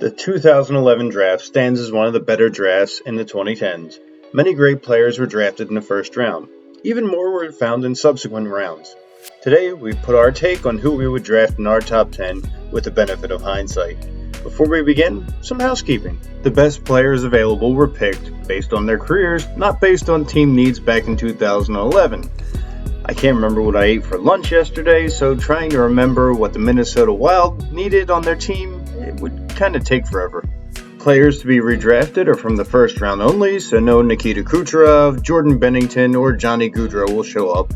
The 2011 draft stands as one of the better drafts in the 2010s. Many great players were drafted in the first round. Even more were found in subsequent rounds. Today, we put our take on who we would draft in our top 10 with the benefit of hindsight. Before we begin, some housekeeping. The best players available were picked based on their careers, not based on team needs back in 2011. I can't remember what I ate for lunch yesterday, so trying to remember what the Minnesota Wild needed on their team, it would kind of take forever. Players to be redrafted are from the first round only, so no Nikita Kucherov, Jordan Bennington, or Johnny Gaudreau will show up,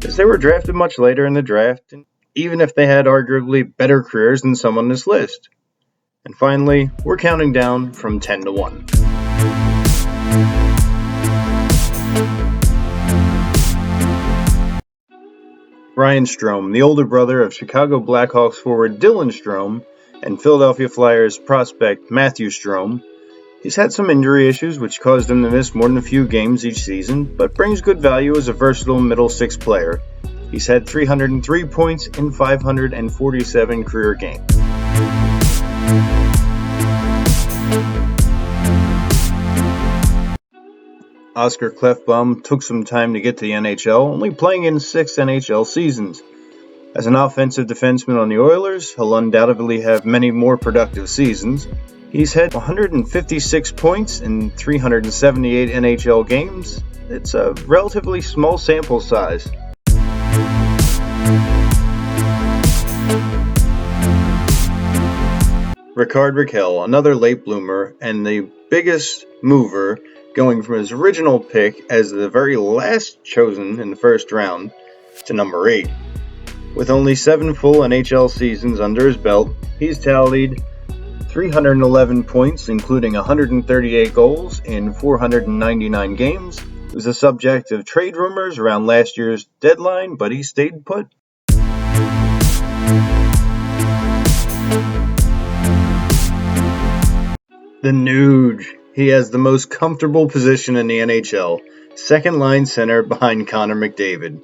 as they were drafted much later in the draft, even if they had arguably better careers than some on this list. And finally, we're counting down from 10 to 1. Ryan Strome, the older brother of Chicago Blackhawks forward Dylan Strome and Philadelphia Flyers prospect Matthew Strome. He's had some injury issues which caused him to miss more than a few games each season, but brings good value as a versatile middle six player. He's had 303 points in 547 career games. Oscar Klefbom took some time to get to the NHL, only playing in 6 NHL seasons. As an offensive defenseman on the Oilers, he'll undoubtedly have many more productive seasons. He's had 156 points in 378 NHL games. It's a relatively small sample size. Rickard Rakell, another late bloomer and the biggest mover, going from his original pick as the very last chosen in the first round to number 8. With only 7 full NHL seasons under his belt, he's tallied 311 points, including 138 goals in 499 games. He was the subject of trade rumors around last year's deadline, but he stayed put. The Nuge. He has the most comfortable position in the NHL, second line center behind Connor McDavid.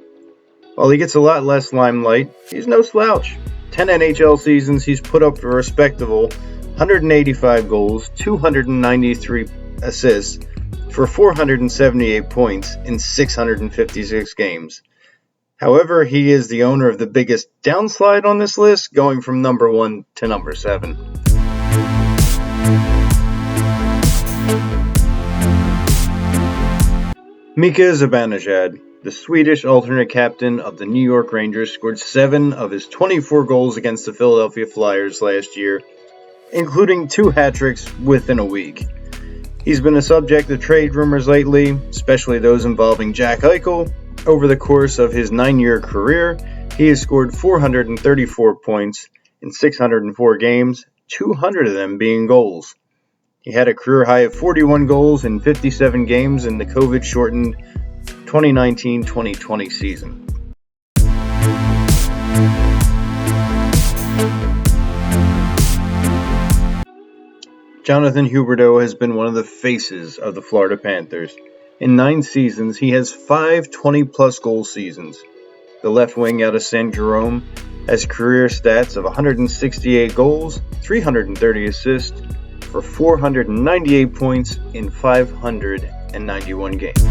While he gets a lot less limelight, he's no slouch. 10 NHL seasons, he's put up a respectable 185 goals, 293 assists for 478 points in 656 games. However, he is the owner of the biggest downslide on this list, going from number 1 to number 7. Mika Zibanejad, the Swedish alternate captain of the New York Rangers, scored 7 of his 24 goals against the Philadelphia Flyers last year, including 2 hat-tricks within a week. He's been a subject of trade rumors lately, especially those involving Jack Eichel. Over the course of his 9-year career, he has scored 434 points in 604 games, 200 of them being goals. He had a career high of 41 goals in 57 games in the COVID-shortened 2019-2020 season. Jonathan Huberdeau has been one of the faces of the Florida Panthers. In 9 seasons, he has 5 20-plus goal seasons. The left wing out of San Jerome has career stats of 168 goals, 330 assists, for 498 points in 591 games.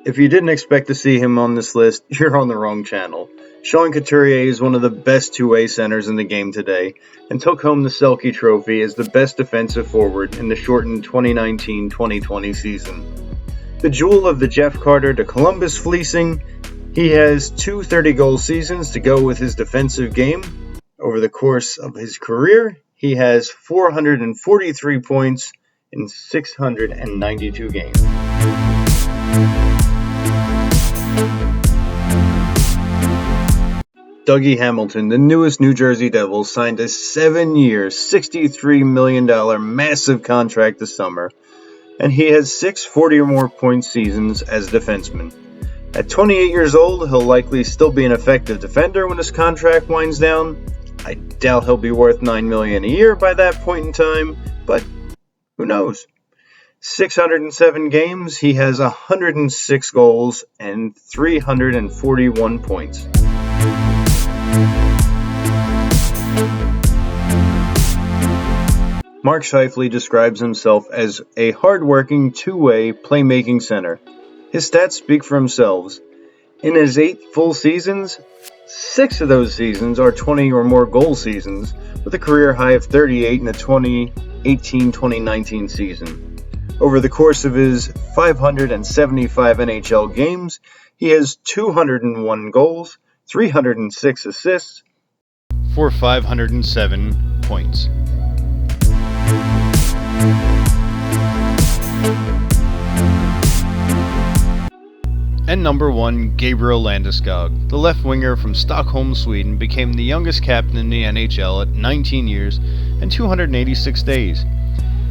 If you didn't expect to see him on this list, you're on the wrong channel. Sean Couturier is one of the best two-way centers in the game today, and took home the Selke Trophy as the best defensive forward in the shortened 2019-2020 season. The jewel of the Jeff Carter to Columbus fleecing, he has 2 30-goal seasons to go with his defensive game. Over the course of his career, he has 443 points in 692 games. Dougie Hamilton, the newest New Jersey Devil, signed a 7-year, $63 million massive contract this summer, and he has 6 40 or more point seasons as a defenseman. At 28 years old, he'll likely still be an effective defender when his contract winds down. I doubt he'll be worth $9 million a year by that point in time, but who knows? 607 games, he has 106 goals and 341 points. Mark Scheifele describes himself as a hard-working, two-way, playmaking center. His stats speak for themselves. In his 8 full seasons, 6 of those seasons are 20 or more goal seasons, with a career high of 38 in the 2018-2019 season. Over the course of his 575 NHL games, he has 201 goals, 306 assists, for 507 points. And number 1, Gabriel Landeskog. The left winger from Stockholm, Sweden, became the youngest captain in the NHL at 19 years and 286 days.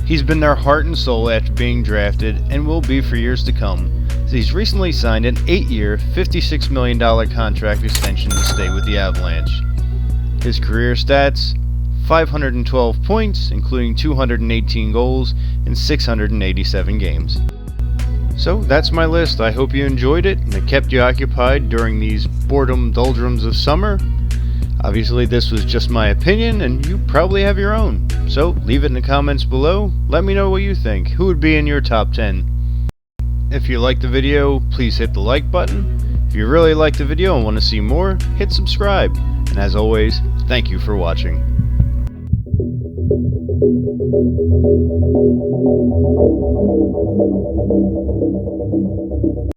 He's been their heart and soul after being drafted and will be for years to come, as he's recently signed an 8-year, $56 million contract extension to stay with the Avalanche. His career stats: 512 points, including 218 goals in 687 games. So that's my list. I hope you enjoyed it and it kept you occupied during these boredom doldrums of summer. Obviously this was just my opinion and you probably have your own. So leave it in the comments below. Let me know what you think. Who would be in your top 10? If you liked the video, please hit the like button. If you really liked the video and want to see more, hit subscribe. And as always, thank you for watching.